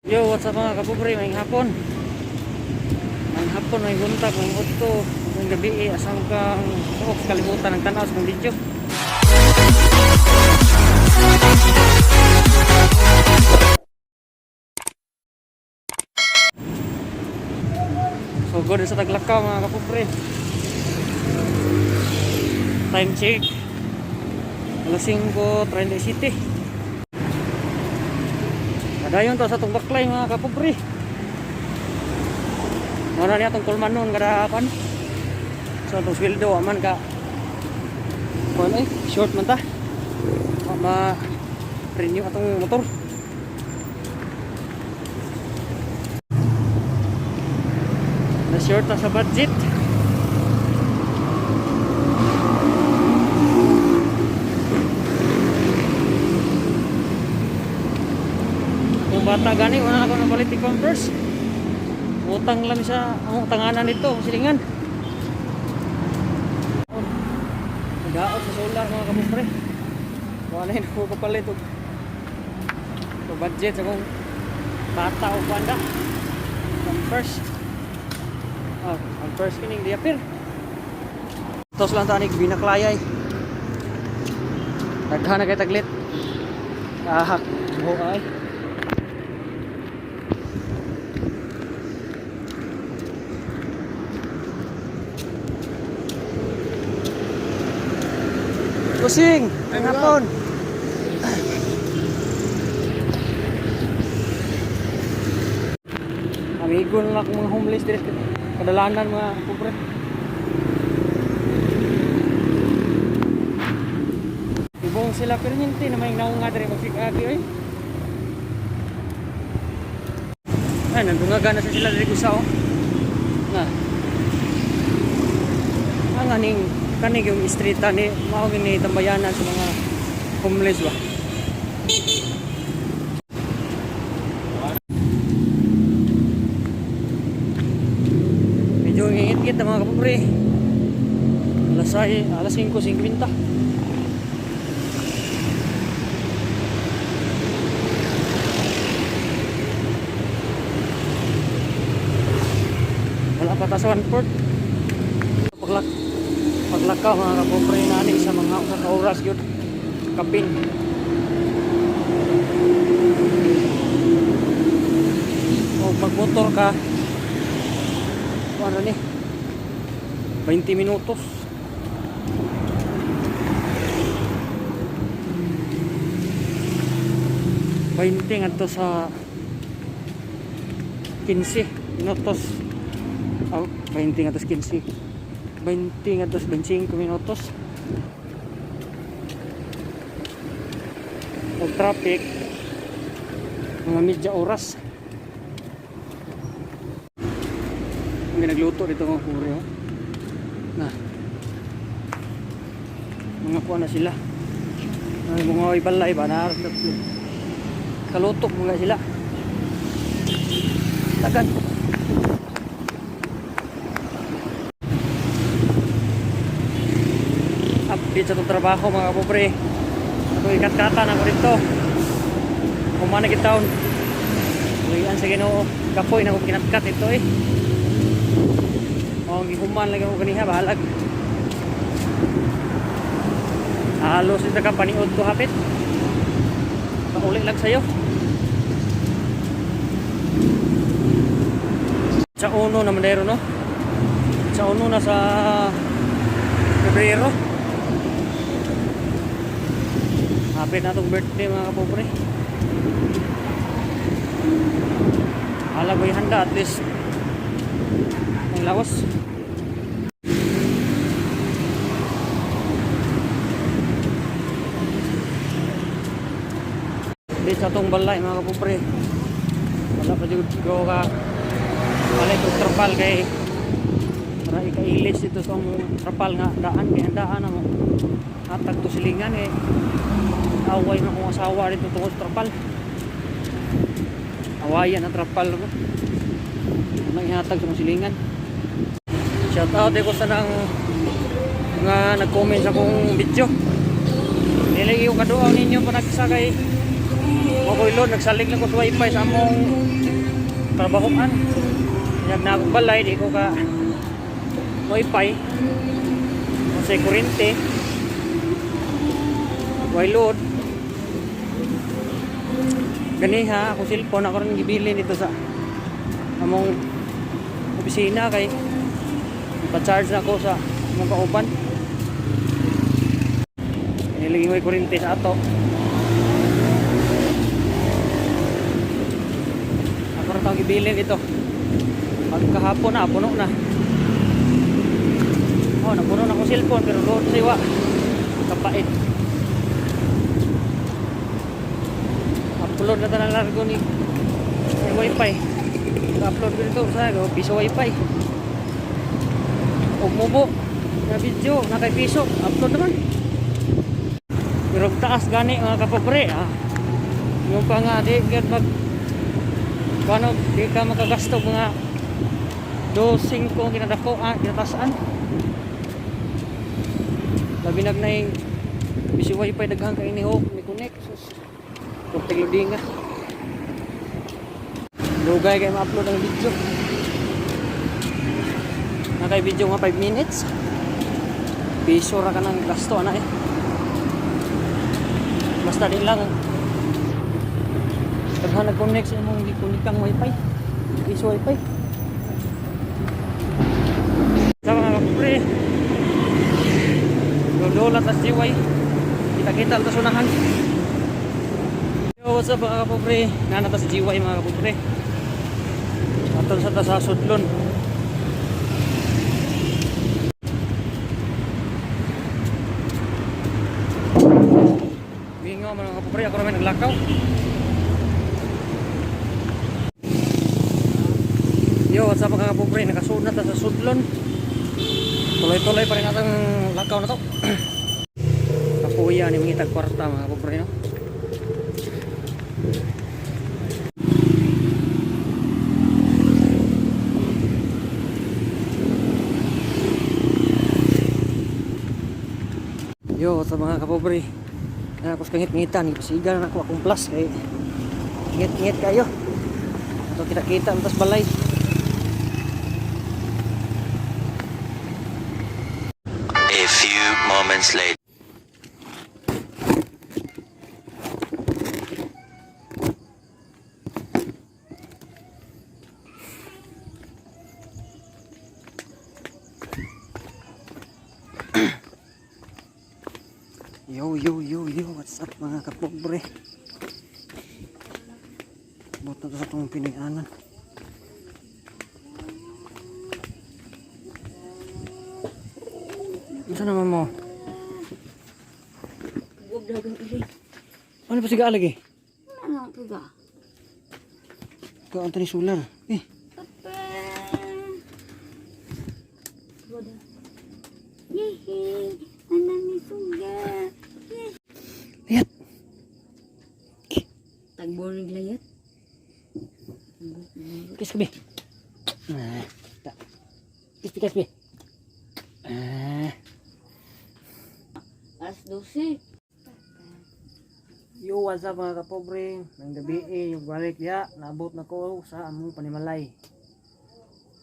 Yo, what's up mga kapobre, may hapon. May hapon, may buntag, may utto, may gabi, asam kang kalimutan ng tanaw sa video. So good sa Taglakaw mga kapobre. Time check. Alas 5:37. Dayon to sa itong baklay mga kapobre. Muna niya itong kulman nun kadapan. So itong sweldo aman ka kuan short man ta ma-renew atong motor. Na short na sa budget. Bata gani wala ako napalit ni Converse. Utang lang siya ang utanganan nito silingan. Nagaot sa solar mga kapobre. Wala na ko kapalit og budget sa kong bata o banda. Converse. Converse kining diapir. Tos lang tanig binaklayay. Daghan na kay taglit. Buhay. Kusing, ang hapon. Amigo na lang mga homeless dito. Kadalanan mga pobre. Ibong sila perminti na may naunga diri magsikagi oy. Ay, nandungaga na sa sila diri kusaw. Na. Ang aning kanig yung street ni mao gini tambayanan sa mga homeless ba. Medyo ingit-ingit mga kapobre. Alas 5:50. Wala pa ta sa Wanport. Paglakaw mga kapobre nani sa mga oras yun kapin. O magmotor ka ano ni 20 minutos. Painting ato sa 15 minutos. Oh, painting ato sa 15 20 at 25 minutos. Pag traffic mga medya oras. May nagluto dito mga puri oh. Na mga kuha na sila mga ibalay ba na kalutok mga sila tagan. Update sa itong trabaho mga kapobre. Ako ikat-katan ako rito. Kumana kita luyan sa Ginoo. Kapoy na ako kinatkat ito eh. O gihuman lagi ako kaniha bahalag. Halos ito ka paniod ko hapit. Paulit lang sa'yo. Sa uno na Mandero no. Sa uno na sa Febrero. Hapit na itong birthday mga kapobre. Alam ko yung handa at least ang lawas. Dito sa itong balay mga kapobre. Wala pa dito ka balay itong trapal kay para ikailis ito sa trapal nga daan kaya daan na mo hatag to silingan eh. Away na kong asawa dito tungkol sa trapal. Awayan na trapal ko. Nang ihatag sa silingan. Shout out ko sa nang mga nag-comment sa akong video. Nilagay yung kaduaw ninyo pa nagsakay. O ko ilod, nagsalig lang ko sa wifi sa among trabahoan. Nag na akong balay, di ko ka wifi. Kasi kurente. Why load. Gani ha, ako cellphone ako rin gibili dito sa among opisina kay ipa-charge na ako sa among kauban. Nilagay mo yung kurente sa ato. Ako rin itong gibili dito. Pag kahapon na, puno na. Oh, napuno na akong cellphone pero doon sa iwa. Kapait. Upload na tayo ng largo ni wifi. Upload ko dito sa piso wifi. Huwag mo po na video, na kay piso. Upload naman. Pero taas gani mga kapobre. Yung pa nga di mag paano di ka makagasto mga dosing kung kinadako kinatasan. Labi nagnay bisi wifi daghang kay ni Hope ni connect. Kung tigloading nga. Lugay kayo ma-upload ang video. Nakay video nga 5 minutes. Piso ra ka ng gasto na eh. Basta di lang. Pagka nag-connect sa imong gikunikang wifi. Piso wifi. Sa mga kapre. Dodolat as jiway. Kita-kita ang tasunahan. Yo, what's up mga kapobre? Nanata sa GY mga kapobre. Aton sa sudlon. Bingo mga kapobre, ako naman naglakaw. Yo, what's up mga kapobre? Nakasunod na sa sudlon. Tuloy-tuloy pa rin natang lakaw na to. Kapuya ni mga itag kwarta mga kapobre no. Yo, sa mga kapobre. Ako sa ngit-ngitan, ipasigan na ako akong plus kay ngit-ngit kayo. Ato kita-kita ang tas balay. A few moments later. Yo, what's up mga kapobre? Bot na to sa itong pinianan. Saan naman mo? Huwag dagang iri. Ano pa siga lagi? Ano po ba? Ikaw ang tani solar. Papa! Wada. Yehe! Anami suga! Lihat. Tagborig layat. Kis kabi. Kis kabi. Alas 12. Yo, what's up mga kapobre? Nang gabi yung balik diya, naabot na ko sa among panimalay.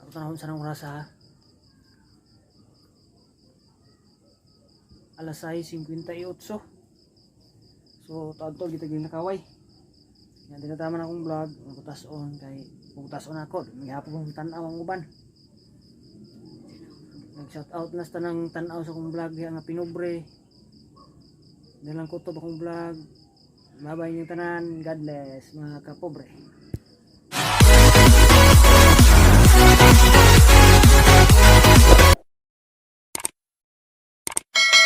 Ako tanahon sa nang oras ha. Alas 6:58. So, taon-taon kita giling nakaway. Yan, tinatama na akong vlog. Putas-on kay putas-on ako. Maghapon kong tanaw ang uban. Nag-shoutout na sa tanang tanaw sa akong vlog. Yan nga pinobre. Dalang ko to akong vlog. Mabay yung tanan. God bless mga kapobre.